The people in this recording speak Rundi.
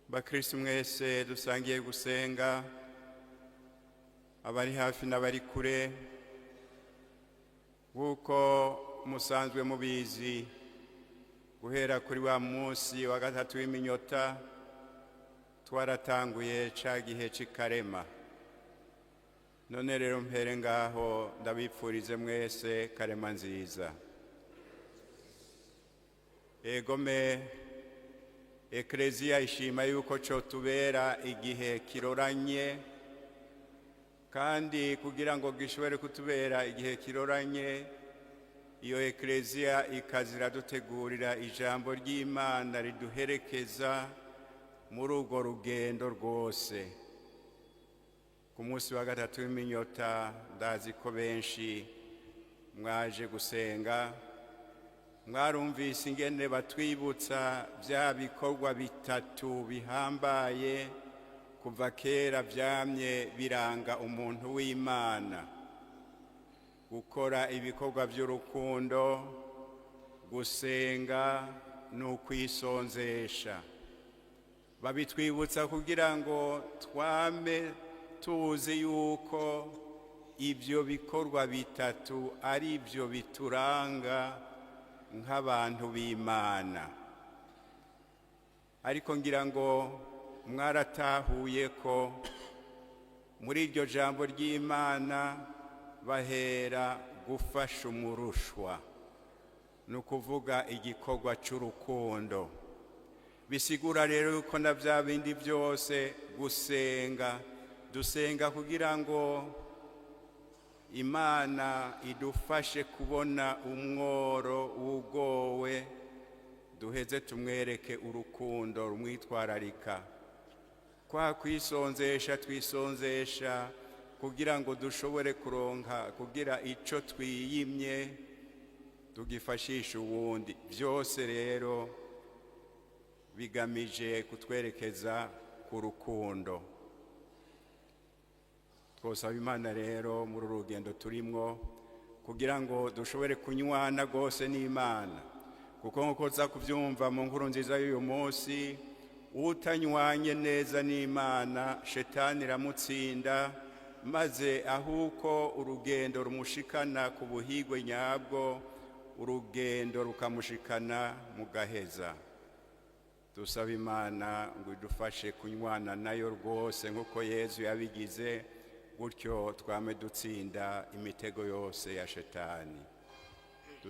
bakristo mwese dusangiye gusenga, abari hafi n'abari kure, nk'uko musanzwe mubizi, guhera kuri wa munsi wa gatatu w'iminyota twaratanguye ca gihe c'ikarema. None rero mpere ngaho ndabipfurize mwese karema nziza. Egome Ekleziya ishima yuko co tubera igihe kiroranye, kandi kugira ngo gishobore kutubera igihe kiroranye, iyo Ekleziya ikazira dutegurira ijambo ry'Imana riduherekeza muri urwo rugendo rwose. Ku munsi wa gatatu w'iminyota ndazi ko benshi mwaje gusenga, mwarumvise ingene batwibutsa vya bikorwa bitatu bihambaye kuva kera vyamye biranga umuntu w'Imana: gukora ibikorwa vy'urukundo, gusenga n'ukwisonzesha. Babitwibutsa kugira ngo twame tuzi yuko ivyo bikorwa bitatu ari byo bituranga nk'abantu b'Imana. Ariko ngira ngo mwaratahuye ko muri iryo jambo ry'Imana bahera gufasha umurushwa, nukuvuga igikorwa c'urukundo. Bisigura rero yuko na vya bindi byose gusenga, dusenga kugira ngo Imana idufashe kubona umworo ugowe, duheze tumwereke urukundo rumwitwararika. Kwa kwisonzesha twisonzesha kugira ngo dushobore kuronka kugira ico twiyimye tugifashisha uwundi. Vyose rero bigamije kutwerekeza ku rukundo. Twosaba Imana rero muri urugendo turimwo kugira ngo dushobore kunywana gose n'Imana, kuko nkuko za kuvyumva mu nkuru nziza y'uyu munsi, utanywanye neza n'Imana shetani iramutsinda, maze ahuko urugendo rumushikana ku buhigwe nyabwo, urugendo rukamushikana mu gaheza. Dusaba Imana ngo idufashe kunywana nayo rwose nkuko Yesu yabigize, gutyo twame dutsinda imitego yose ya shetani.